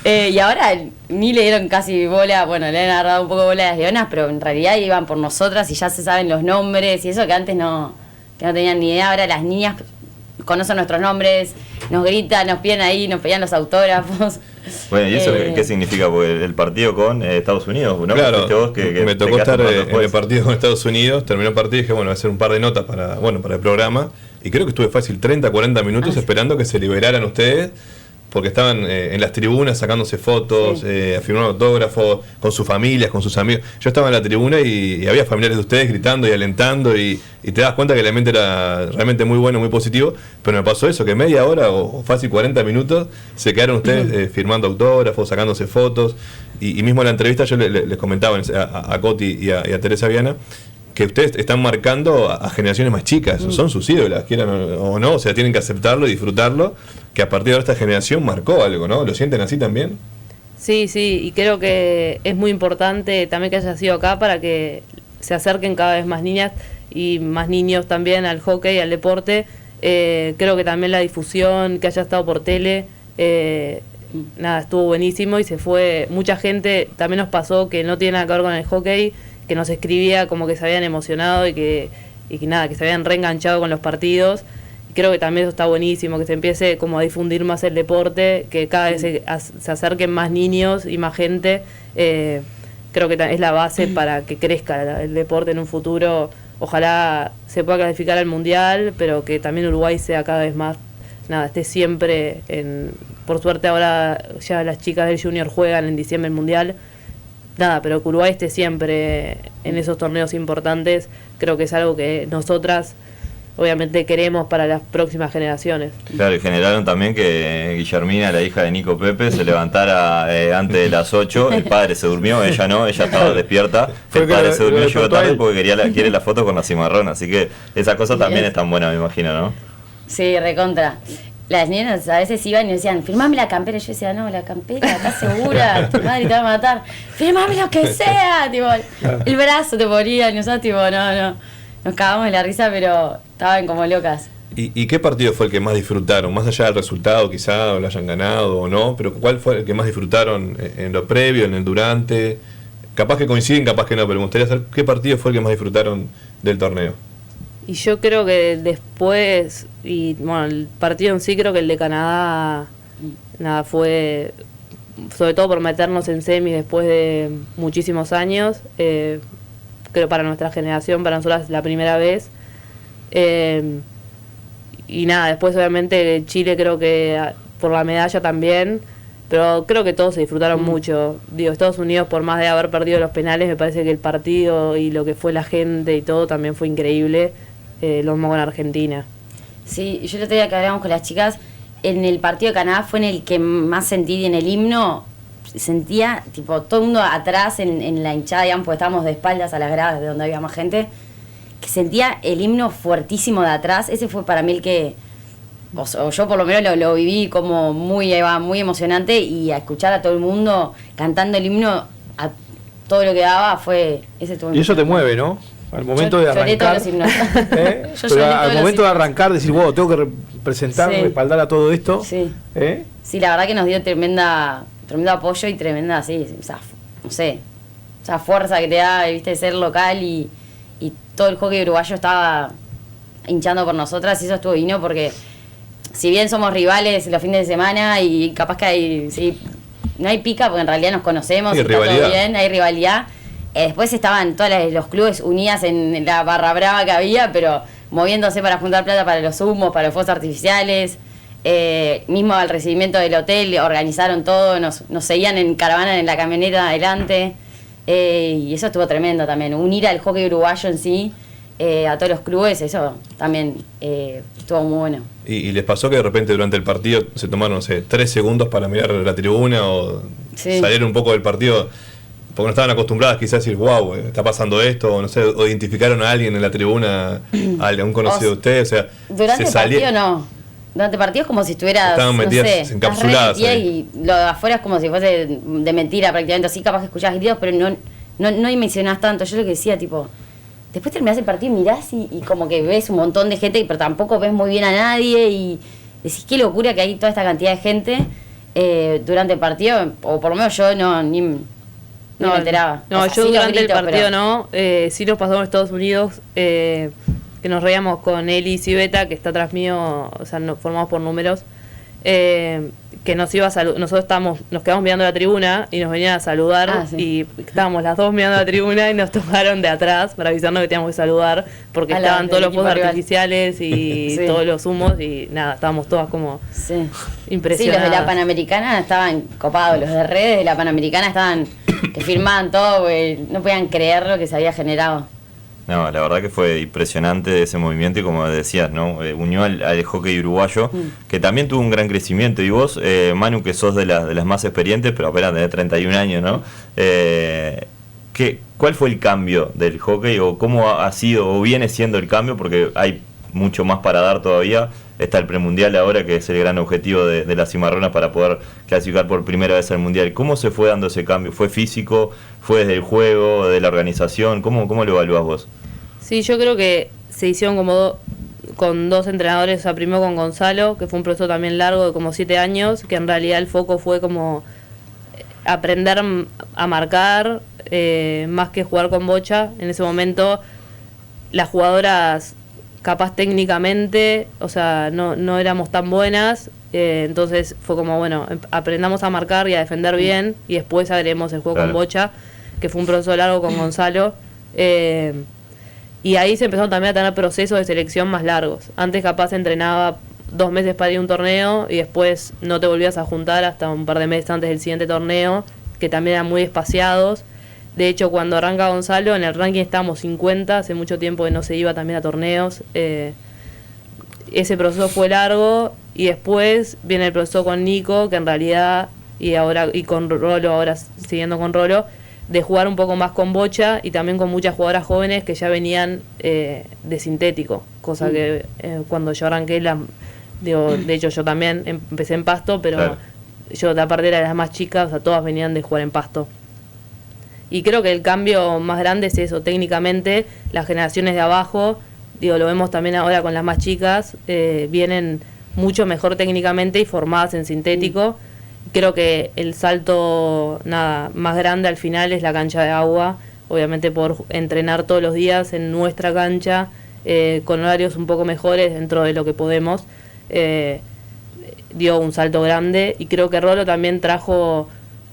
Y ahora ni le dieron casi bola, bueno, le han agarrado un poco bola a las leonas, pero en realidad iban por nosotras y ya se saben los nombres y eso que antes no tenían ni idea. Ahora las niñas conocen nuestros nombres, nos gritan, nos piden ahí, nos pedían los autógrafos. Bueno, ¿y eso qué significa? Porque el partido con Estados Unidos, ¿no? Claro, vos que me tocó estar en el partido con Estados Unidos, terminó el partido y dije, bueno, voy a hacer un par de notas para el programa, y creo que estuve fácil 30, 40 minutos esperando que se liberaran ustedes, porque estaban en las tribunas sacándose fotos, firmando autógrafos con sus familias, con sus amigos. Yo estaba en la tribuna y había familiares de ustedes gritando y alentando, y te das cuenta que el ambiente era realmente muy bueno, muy positivo, pero me pasó eso, que media hora o fácil 40 minutos se quedaron ustedes firmando autógrafos, sacándose fotos, y mismo en la entrevista yo les comentaba a Coti y a Teresa Viana que ustedes están marcando a generaciones más chicas, son sus ídolas, quieran o no, o sea, tienen que aceptarlo y disfrutarlo, que a partir de esta generación marcó algo, ¿no? ¿Lo sienten así también? Sí, y creo que es muy importante también que haya sido acá para que se acerquen cada vez más niñas y más niños también al hockey, al deporte. Creo que también la difusión, que haya estado por tele, estuvo buenísimo, y se fue mucha gente. También nos pasó que no tiene nada que ver con el hockey, que nos escribía como que se habían emocionado y que se habían reenganchado con los partidos. Y creo que también eso está buenísimo, que se empiece como a difundir más el deporte, que cada vez se acerquen más niños y más gente. Creo que es la base para que crezca el deporte en un futuro. Ojalá se pueda clasificar al Mundial, pero que también Uruguay sea cada vez más, esté siempre por suerte ahora ya las chicas del Junior juegan en diciembre el Mundial. Pero que Uruguay esté siempre en esos torneos importantes, creo que es algo que nosotras obviamente queremos para las próximas generaciones. Claro, y generaron también que Guillermina, la hija de Nico Pepe, se levantara antes de las 8, el padre se durmió, ella no, ella estaba despierta, el padre se durmió, llegó tarde porque quiere la foto con la cimarrón, así que esa cosa también es tan buena, me imagino, ¿no? Sí, recontra. Las nenas a veces iban y decían, firmame la campera. Y yo decía, no, la campera, ¿estás segura? Tu madre te va a matar. Firmame lo que sea. Tipo, el brazo te ponía. Y nosotros, tipo, no. Nos cagamos de la risa, pero estaban como locas. ¿Y qué partido fue el que más disfrutaron? Más allá del resultado, quizá, o lo hayan ganado o no, pero ¿cuál fue el que más disfrutaron en lo previo, en el durante? Capaz que coinciden, capaz que no, pero me gustaría saber qué partido fue el que más disfrutaron del torneo. Y yo creo que después, el partido en sí, creo que el de Canadá, fue, sobre todo por meternos en semis después de muchísimos años, creo para nuestra generación, para nosotras la primera vez. Después obviamente Chile creo que por la medalla también, pero creo que todos se disfrutaron mucho. Estados Unidos, por más de haber perdido los penales, me parece que el partido y lo que fue la gente y todo también fue increíble. Lo mismo con Argentina. Sí, yo el otro día que hablábamos con las chicas, en el partido de Canadá fue en el que más sentí, en el himno, sentía tipo todo el mundo atrás en la hinchada, digamos, porque estábamos de espaldas a las gradas de donde había más gente, que sentía el himno fuertísimo de atrás. Ese fue para mí el que, o yo por lo menos lo viví como muy emocionante, y a escuchar a todo el mundo cantando el himno a todo lo que daba fue ese. Y eso te mueve, ¿no? Al momento de arrancar, pero al momento de arrancar, decir, wow, tengo que representar, respaldar a todo esto. Sí. Sí, la verdad que nos dio tremendo apoyo y tremenda, esa fuerza que te da, viste, ser local y todo el hockey uruguayo estaba hinchando por nosotras, y eso estuvo divino porque si bien somos rivales los fines de semana y capaz que hay, sí, no hay pica porque en realidad nos conocemos, y está rivalidad. todo bien, hay rivalidad. Después estaban todos los clubes unidas en la barra brava que había, pero moviéndose para juntar plata para los humos, para los fuegos artificiales. Mismo al recibimiento del hotel organizaron todo, nos seguían en caravana en la camioneta adelante. Y eso estuvo tremendo también, unir al hockey uruguayo en sí, a todos los clubes, eso también estuvo muy bueno. ¿Y les pasó que de repente durante el partido se tomaron, no sé, 3 segundos para mirar la tribuna o salir un poco del partido? Porque no estaban acostumbradas quizás a decir, wow, está pasando esto, o no sé, o identificaron a alguien en la tribuna, a un conocido de ustedes, o sea... Durante el partido no. Durante el partido es como si estuvieras, estaban metidas, no sé, encapsuladas y lo de afuera es como si fuese de mentira prácticamente, así capaz que escuchás gritos, pero no dimensionás tanto. Yo lo que decía, tipo, después terminás el partido y mirás y como que ves un montón de gente, pero tampoco ves muy bien a nadie y decís qué locura que hay toda esta cantidad de gente durante el partido, o por lo menos yo no me enteraba. No, o sea, yo sí durante gritos, el partido pero... no, sí nos pasó en Estados Unidos, que nos reíamos con Eli y Beta, que está atrás mío, o sea, formamos por números, que nos iba a saludar. Nosotros nos quedamos mirando la tribuna y nos venían a saludar, y estábamos las dos mirando la tribuna y nos tocaron de atrás para avisarnos que teníamos que saludar, porque estaban todos los fuegos artificiales y todos los humos, y nada, estábamos todas como impresionadas. Sí, los de la Panamericana estaban copados, los de redes de la Panamericana estaban, que firmaban todo, porque no podían creer lo que se había generado. No, la verdad que fue impresionante ese movimiento y como decías, ¿no? Unió al hockey uruguayo, que también tuvo un gran crecimiento. Y vos, Manu, que sos de las más experientes, pero apenas tenés 31 años, ¿no? ¿Cuál fue el cambio del hockey o cómo ha sido o viene siendo el cambio? Porque hay mucho más para dar todavía. Está el premundial ahora, que es el gran objetivo de las cimarronas para poder clasificar por primera vez al mundial. ¿Cómo se fue dando ese cambio? ¿Fue físico? ¿Fue desde el juego? ¿De la organización? ¿Cómo lo evaluás vos? Sí, yo creo que se hicieron como con dos entrenadores. O sea, primero con Gonzalo, que fue un proceso también largo de como 7 años, que en realidad el foco fue como aprender a marcar, más que jugar con bocha. En ese momento las jugadoras capaz técnicamente, o sea, no éramos tan buenas, entonces fue como, bueno, aprendamos a marcar y a defender bien, y después agreguemos el juego con bocha, que fue un proceso largo con Gonzalo, y ahí se empezaron también a tener procesos de selección más largos. Antes capaz entrenaba 2 meses para ir a un torneo y después no te volvías a juntar hasta un par de meses antes del siguiente torneo, que también eran muy espaciados. De hecho, cuando arranca Gonzalo, en el ranking estábamos 50, hace mucho tiempo que no se iba también a torneos. Ese proceso fue largo, y después viene el proceso con Nico, que en realidad, y con Rolo, ahora siguiendo con Rolo, de jugar un poco más con bocha y también con muchas jugadoras jóvenes que ya venían de sintético, cosa que cuando yo arranqué, de hecho yo también empecé en pasto, pero yo aparte era de las más chicas, o sea, todas venían de jugar en pasto. Y creo que el cambio más grande es eso, técnicamente, las generaciones de abajo, lo vemos también ahora con las más chicas, vienen mucho mejor técnicamente y formadas en sintético. Creo que el salto más grande al final es la cancha de agua, obviamente por entrenar todos los días en nuestra cancha, con horarios un poco mejores dentro de lo que podemos, dio un salto grande, y creo que Rolo también trajo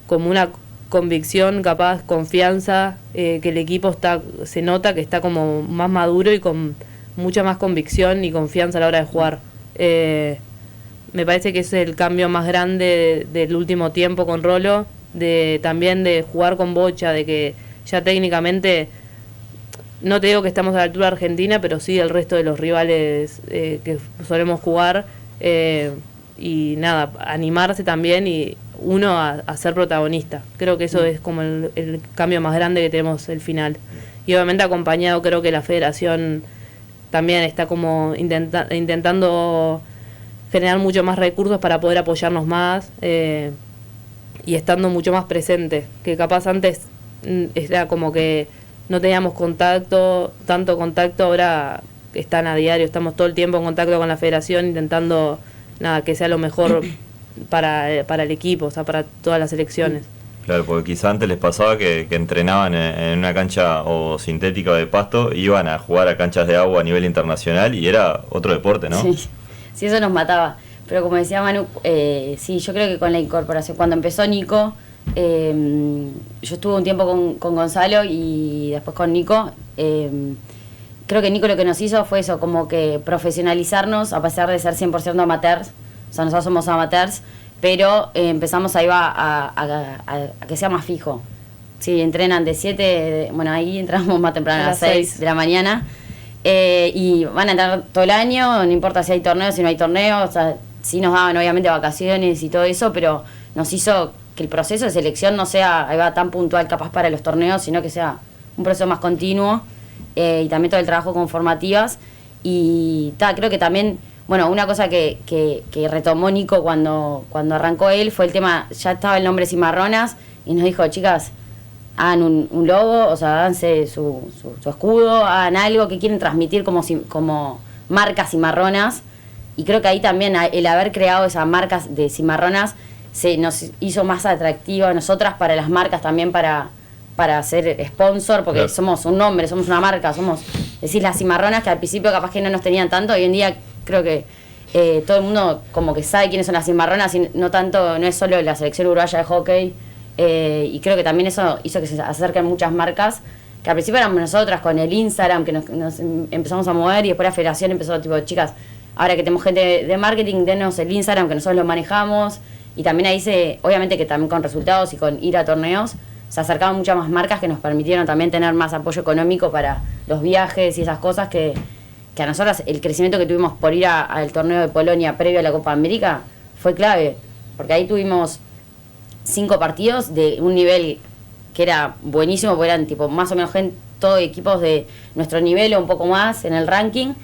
como una convicción, capaz, confianza, que el equipo se nota que está como más maduro y con mucha más convicción y confianza a la hora de jugar. Me parece que ese es el cambio más grande del último tiempo con Rolo, también de jugar con bocha, de que ya técnicamente, no te digo que estamos a la altura de Argentina, pero sí el resto de los rivales que solemos jugar, y nada, animarse también y uno a ser protagonista. Creo que eso es como el cambio más grande que tenemos el final. Y obviamente acompañado, creo que la federación también está como intentando generar mucho más recursos para poder apoyarnos más, y estando mucho más presente, que capaz antes era como que no teníamos tanto contacto, ahora están a diario, estamos todo el tiempo en contacto con la federación, intentando que sea lo mejor para el equipo, o sea, para todas las selecciones. Claro, porque quizá antes les pasaba que entrenaban en una cancha o sintética o de pasto, iban a jugar a canchas de agua a nivel internacional y era otro deporte, ¿no? Sí, eso nos mataba. Pero como decía Manu, sí, yo creo que con la incorporación, cuando empezó Nico, yo estuve un tiempo con Gonzalo y después con Nico. Creo que Nico lo que nos hizo fue eso, como que profesionalizarnos a pesar de ser 100% amateurs. O sea, nosotros somos amateurs, pero empezamos ahí a que sea más fijo. Sí, entrenan de 7, bueno, ahí entramos más temprano a las 6 de la mañana. Y van a entrar todo el año, no importa si hay torneos, si no hay torneos. O sea, sí nos daban obviamente vacaciones y todo eso, pero nos hizo que el proceso de selección no sea ahí va tan puntual capaz para los torneos, sino que sea un proceso más continuo. Y también todo el trabajo con formativas. Y creo que también, bueno, una cosa que retomó Nico cuando arrancó él fue el tema, ya estaba el nombre Cimarronas, y nos dijo, chicas, hagan un logo, o sea, háganse su escudo, hagan algo que quieren transmitir como marcas cimarronas. Y creo que ahí también el haber creado esas marcas de cimarronas se nos hizo más atractiva a nosotras para las marcas también para ser sponsor, porque claro, somos un nombre, somos una marca, somos, decir, las cimarronas, que al principio capaz que no nos tenían tanto, hoy en día creo que todo el mundo como que sabe quiénes son las cimarronas y no es solo la selección uruguaya de hockey. Y creo que también eso hizo que se acerquen muchas marcas, que al principio éramos nosotras con el Instagram, que nos empezamos a mover, y después la federación empezó tipo, chicas, ahora que tenemos gente de marketing, denos el Instagram, que nosotros lo manejamos. Y también ahí obviamente que también con resultados y con ir a torneos, se acercaban muchas más marcas que nos permitieron también tener más apoyo económico para los viajes y esas cosas que a nosotras el crecimiento que tuvimos por ir al torneo de Polonia previo a la Copa América fue clave, porque ahí tuvimos 5 partidos de un nivel que era buenísimo, porque eran tipo más o menos todos equipos de nuestro nivel o un poco más en el ranking,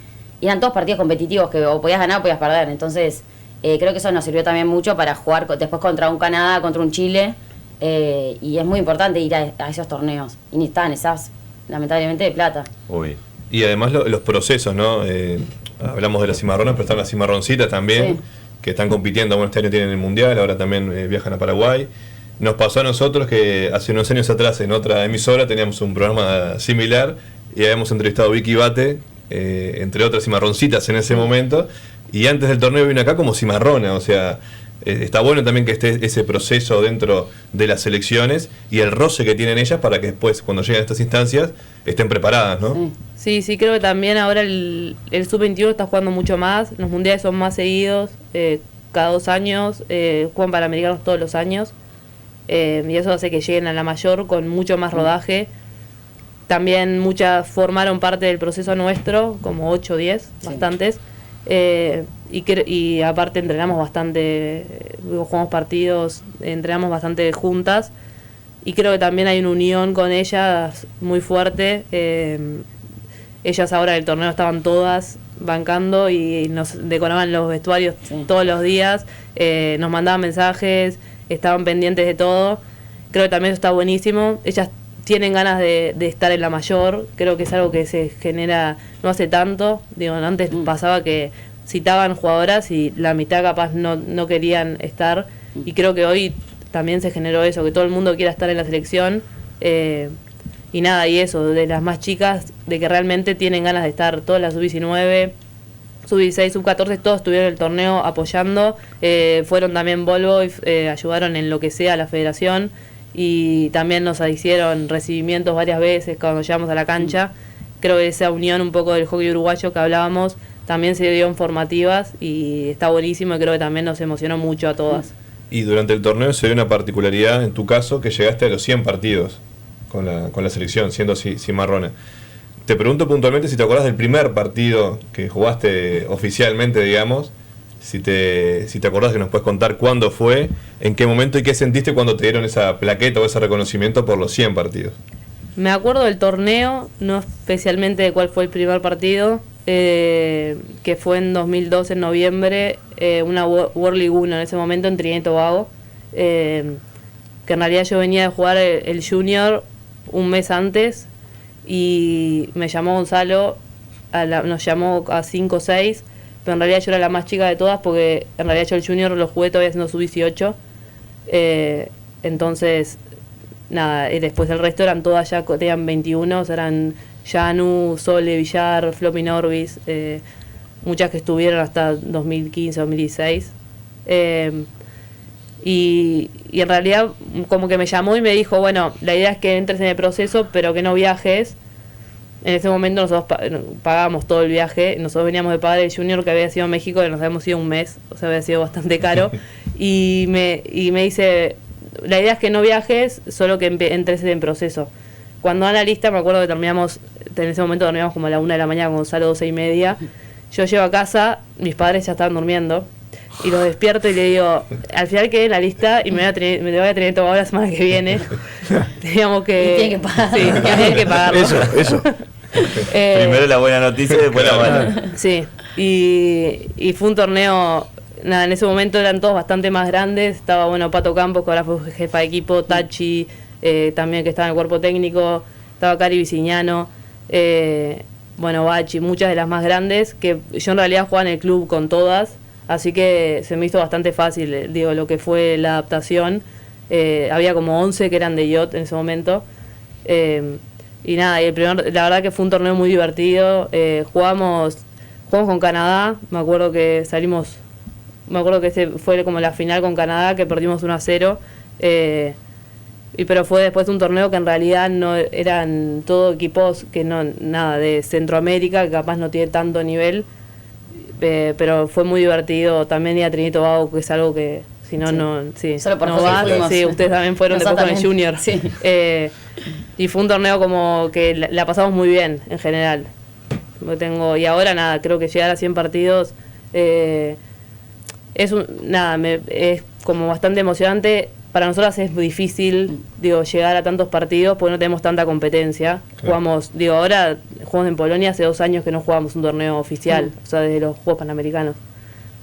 y eran todos partidos competitivos que o podías ganar o podías perder. Entonces creo que eso nos sirvió también mucho para jugar después contra un Canadá, contra un Chile, y es muy importante ir a esos torneos, y ni están esas, lamentablemente, de plata. Uy. Y además los procesos, ¿no? Hablamos de las cimarronas, pero están las cimarroncitas también, sí, que están compitiendo. Bueno, este año tienen el Mundial, ahora también viajan a Paraguay. Nos pasó a nosotros que hace unos años atrás en otra emisora teníamos un programa similar y habíamos entrevistado a Vicky Bate, entre otras cimarroncitas en ese momento, y antes del torneo vino acá como cimarrona. O sea, está bueno también que esté ese proceso dentro de las selecciones y el roce que tienen ellas para que después, cuando lleguen a estas instancias, estén preparadas, ¿no? Sí, creo que también ahora el Sub-21 está jugando mucho más, los mundiales son más seguidos, cada 2 años, juegan panamericanos todos los años, y eso hace que lleguen a la mayor con mucho más rodaje. También muchas formaron parte del proceso nuestro, como 8 o 10, sí, bastantes. Y aparte entrenamos bastante, jugamos partidos, entrenamos bastante juntas, y creo que también hay una unión con ellas muy fuerte. Ellas ahora del torneo estaban todas bancando y nos decoraban los vestuarios, sí, todos los días, nos mandaban mensajes, estaban pendientes de todo. Creo que también eso está buenísimo. Ellas tienen ganas de estar en la mayor, creo que es algo que se genera no hace tanto. Digo, antes pasaba que citaban jugadoras y la mitad capaz no querían estar, y creo que hoy también se generó eso, que todo el mundo quiera estar en la selección, y nada, y eso, de las más chicas, de que realmente tienen ganas de estar, todas las sub-19, sub-16, sub-14, todos estuvieron en el torneo apoyando, fueron también Volvo y ayudaron en lo que sea a la federación, y también nos hicieron recibimientos varias veces cuando llegamos a la cancha. Creo que esa unión un poco del hockey uruguayo que hablábamos también se dio en formativas, y está buenísimo, y creo que también nos emocionó mucho a todas. Y durante el torneo se dio una particularidad en tu caso, que llegaste a los 100 partidos con la selección, siendo cimarrona. Te pregunto puntualmente si te acordás del primer partido que jugaste oficialmente, digamos, si te acordás, que nos puedes contar cuándo fue, en qué momento y qué sentiste cuando te dieron esa plaqueta o ese reconocimiento por los 100 partidos. Me acuerdo del torneo, no especialmente de cuál fue el primer partido, que fue en 2012, en noviembre, una World League 1 en ese momento en Trinidad y Tobago, que en realidad yo venía de jugar el Junior un mes antes, y me llamó Gonzalo, nos llamó a 5 o 6, pero en realidad yo era la más chica de todas, porque en realidad yo el Junior lo jugué todavía siendo sub-18, entonces nada, después el resto eran todas ya, tenían 21, eran Yanu, Sole, Villar, Floppy Norbis, muchas que estuvieron hasta 2015, 2016. Y en realidad como que me llamó y me dijo, bueno, la idea es que entres en el proceso, pero que no viajes. En ese momento nosotros pagábamos todo el viaje, nosotros veníamos de pagar el junior que había sido en México, que nos habíamos ido un mes, o sea, había sido bastante caro. y me dice, la idea es que no viajes, solo que entres en proceso. Cuando dan la lista, me acuerdo que terminamos, en ese momento terminamos como a la 1 de la mañana, con Gonzalo 12:30. Yo llego a casa, mis padres ya estaban durmiendo, y los despierto y le digo, al final quedé en la lista y me voy a tener tomado la semana que viene. Teníamos que... Y tienen que pagarlo. Sí, tienen que pagarlo. Eso. Primero la buena noticia y después la mala. Sí, y fue un torneo, nada, en ese momento eran todos bastante más grandes. Estaba, bueno, Pato Campos, que ahora fue jefa de equipo, Tachi, también que estaba en el cuerpo técnico, estaba Cari Vicignano, bueno, Bachi, muchas de las más grandes, que yo en realidad jugaba en el club con todas, así que se me hizo bastante fácil, digo, lo que fue la adaptación. Había como 11 que eran de IOT en ese momento. Y nada, y la verdad que fue un torneo muy divertido. Jugamos con Canadá, me acuerdo que ese fue como la final con Canadá, que perdimos 1-0. Pero fue después de un torneo que en realidad no eran todos equipos que no, nada, de Centroamérica, que capaz no tiene tanto nivel. Pero fue muy divertido. También ir a Trinidad y Tobago, que es algo que si no, sí, solo por no va. Sí, ustedes también fueron después con el Junior. Sí. Y fue un torneo como que la pasamos muy bien en general. Y ahora nada, creo que llegar a 100 partidos es como bastante emocionante. Para nosotras es difícil, llegar a tantos partidos porque no tenemos tanta competencia. Claro. Ahora jugamos en Polonia, hace 2 años que no jugamos un torneo oficial, o sea, desde los Juegos Panamericanos.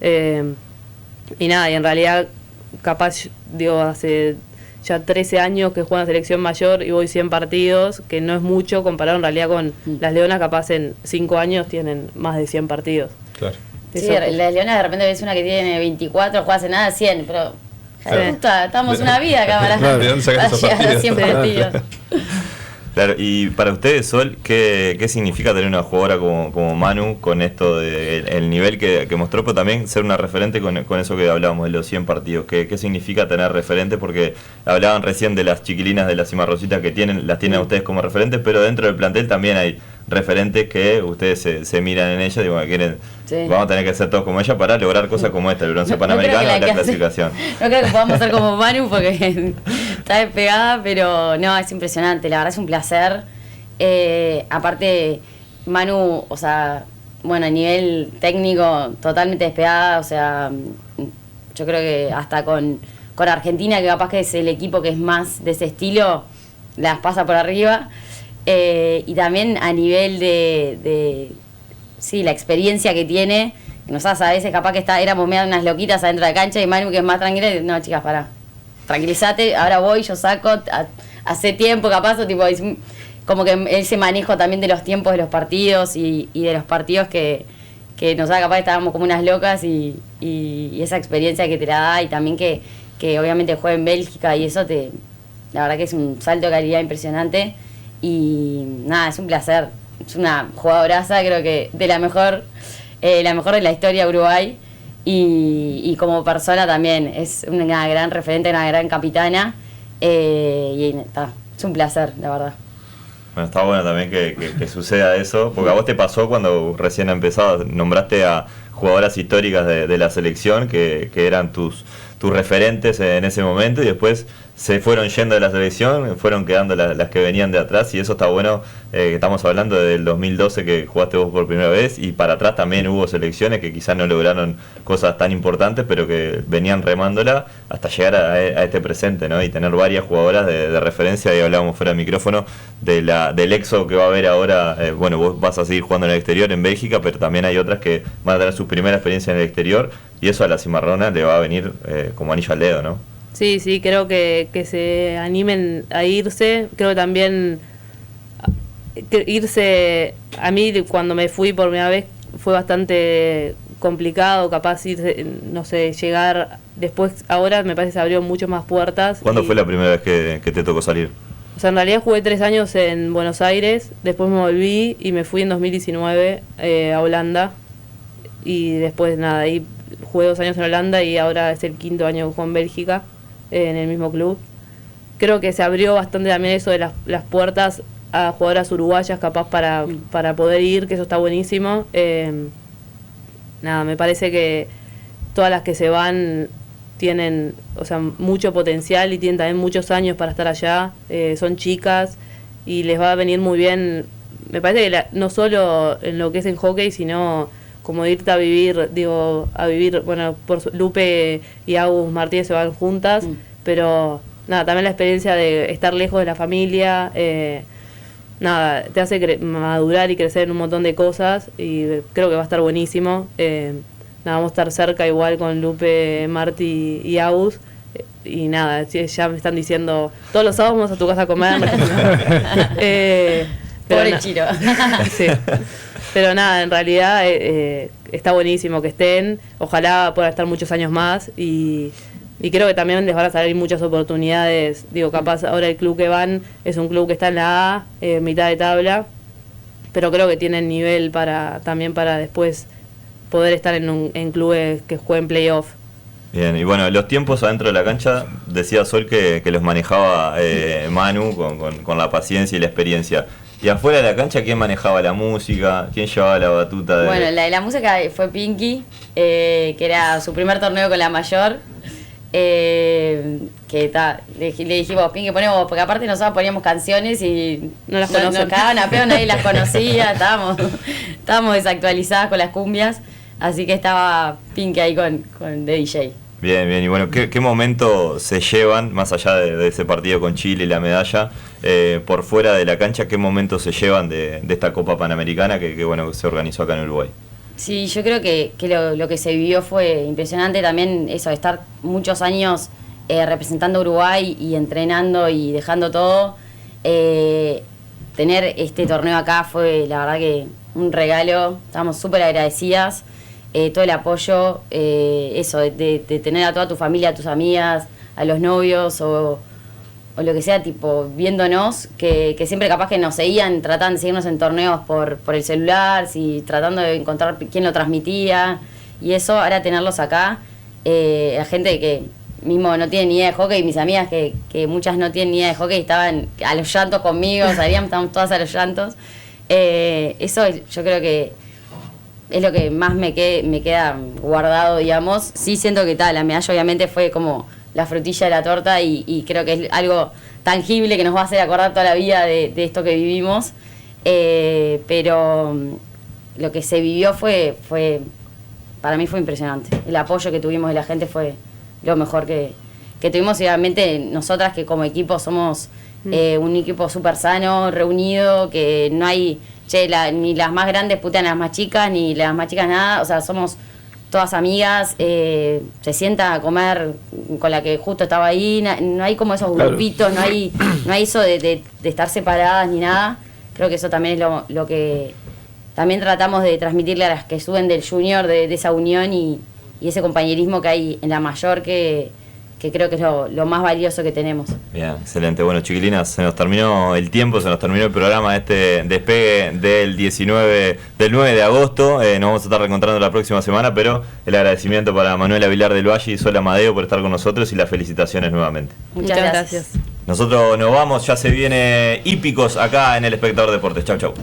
Y nada, y en realidad capaz, hace ya 13 años que juego en la selección mayor y voy 100 partidos, que no es mucho comparado en realidad con las Leonas, capaz en 5 años tienen más de 100 partidos. Claro. Sí, las Leonas de repente ves una que tiene 24, juega hace nada 100, pero estamos una vida acá para llegar a 100 partidos. Claro, y para ustedes, Sol, ¿qué significa tener una jugadora como Manu con esto de el nivel que mostró, pero también ser una referente con eso que hablábamos de los 100 partidos? ¿Qué significa tener referentes? Porque hablaban recién de las chiquilinas de la Cimarrositas que las tienen ustedes como referentes, pero dentro del plantel también hay referentes que ustedes se miran en ellas y bueno, vamos a tener que ser todos como ella para lograr cosas como esta, el bronce panamericano y la clasificación. No creo que podamos ser como Manu porque está despegada, pero no, es impresionante, la verdad es un placer. Aparte, Manu, o sea, bueno, a nivel técnico totalmente despegada, o sea, yo creo que hasta con Argentina, que capaz que es el equipo que es más de ese estilo, las pasa por arriba. Y también a nivel de la experiencia que tiene, que nosotros a veces capaz que éramos medio unas loquitas adentro de la cancha y Manu que es más tranquila, no chicas, pará, tranquilízate, ahora voy, yo saco, hace tiempo capaz, o tipo, como que ese manejo también de los tiempos de los partidos y de los partidos que nosotros capaz estábamos como unas locas y esa experiencia que te la da y también que obviamente juega en Bélgica y eso la verdad que es un salto de calidad impresionante. Y nada, es un placer, es una jugadoraza, creo que de la mejor de la historia de Uruguay y como persona también es una gran referente, una gran capitana y es un placer, la verdad. Bueno, está bueno también que suceda eso, porque a vos te pasó cuando recién empezabas, nombraste a jugadoras históricas de la selección que eran tus referentes en ese momento y después se fueron yendo de la selección, fueron quedando las que venían de atrás y eso está bueno. Estamos hablando del 2012 que jugaste vos por primera vez y para atrás también hubo selecciones que quizás no lograron cosas tan importantes pero que venían remándola hasta llegar a este presente, ¿no? Y tener varias jugadoras de referencia. Y hablábamos fuera del micrófono del éxodo que va a haber ahora. Bueno, vos vas a seguir jugando en el exterior en Bélgica, pero también hay otras que van a tener su primera experiencia en el exterior y eso a la Cimarrona le va a venir como anillo al dedo, ¿no? Sí, creo que se animen a irse. Creo que también irse, a mí cuando me fui por primera vez fue bastante complicado, capaz irse, no sé, llegar después ahora me parece que se abrieron mucho más puertas. ¿Cuándo fue la primera vez que te tocó salir? O sea, en realidad jugué 3 años en Buenos Aires, después me volví y me fui en 2019 a Holanda. Y después nada, ahí jugué 2 años en Holanda y ahora es el 5º año que juego en Bélgica, en el mismo club. Creo que se abrió bastante también eso de las puertas a jugadoras uruguayas capaz para poder ir, que eso está buenísimo. Nada, me parece que todas las que se van tienen, o sea, mucho potencial y tienen también muchos años para estar allá, son chicas y les va a venir muy bien. Me parece que no solo en lo que es en hockey, sino como irte a vivir, bueno, por Lupe y Agus Martínez se van juntas, pero nada, también la experiencia de estar lejos de la familia, nada, te hace madurar y crecer en un montón de cosas y creo que va a estar buenísimo. Nada, vamos a estar cerca igual con Lupe, Marti y Agus. Y nada, ya me están diciendo, todos los sábados vamos a tu casa a comer. Pobre Chiro. Sí. Pero nada, en realidad está buenísimo que estén. Ojalá puedan estar muchos años más. Y creo que también les van a salir muchas oportunidades. Digo, capaz ahora el club que van es un club que está en la A, mitad de tabla. Pero creo que tienen nivel también para después poder estar en clubes que jueguen playoff. Bien, y bueno, los tiempos adentro de la cancha, decía Sol que los manejaba Manu con la paciencia y la experiencia. Y afuera de la cancha, ¿quién manejaba la música? ¿Quién llevaba la batuta? Bueno, la de la música fue Pinky, que era su primer torneo con la mayor. Le dijimos, Pinky, ponemos, porque aparte nosotros poníamos canciones y nos cagaban a pedo, nadie las conocía, estábamos desactualizadas con las cumbias. Así que estaba Pinky ahí con de DJ. Bien, bien. Y bueno, ¿qué momento se llevan, más allá de ese partido con Chile y la medalla, por fuera de la cancha, qué momento se llevan de esta Copa Panamericana que bueno, se organizó acá en Uruguay? Sí, yo creo que lo que se vivió fue impresionante también, eso, de estar muchos años representando a Uruguay y entrenando y dejando todo. Tener este torneo acá fue, la verdad, que un regalo. Estamos súper agradecidas. Todo el apoyo, eso, de tener a toda tu familia, a tus amigas, a los novios o lo que sea, tipo, viéndonos, que siempre capaz que nos seguían, trataban de seguirnos en torneos por el celular, tratando de encontrar quién lo transmitía, y eso, ahora tenerlos acá, la gente que mismo no tiene ni idea de hockey, mis amigas que muchas no tienen ni idea de hockey, estaban a los llantos conmigo, estábamos todas a los llantos. Eso yo creo que es lo que más me queda guardado, digamos. Sí siento que la medalla obviamente fue como la frutilla de la torta y creo que es algo tangible que nos va a hacer acordar toda la vida de esto que vivimos. Pero lo que se vivió fue para mí fue impresionante. El apoyo que tuvimos de la gente fue lo mejor que tuvimos, y obviamente nosotras que como equipo somos un equipo súper sano, reunido, que no hay... ni las más grandes putean a las más chicas, ni las más chicas nada, o sea, somos todas amigas, se sienta a comer con la que justo estaba ahí, no hay como esos grupitos, no hay eso de estar separadas ni nada. Creo que eso también es lo que también tratamos de transmitirle a las que suben del junior, de esa unión y ese compañerismo que hay en la mayor, que creo que es lo más valioso que tenemos. Bien, excelente. Bueno, chiquilinas, se nos terminó el tiempo, se nos terminó el programa, este despegue del 9 de agosto. Nos vamos a estar reencontrando la próxima semana, pero el agradecimiento para Manuela Vilar del Valle y Sol Amadeo por estar con nosotros y las felicitaciones nuevamente. Muchas gracias. Nosotros nos vamos, ya se viene Hípicos acá en El Espectador Deportes. Chau, chau.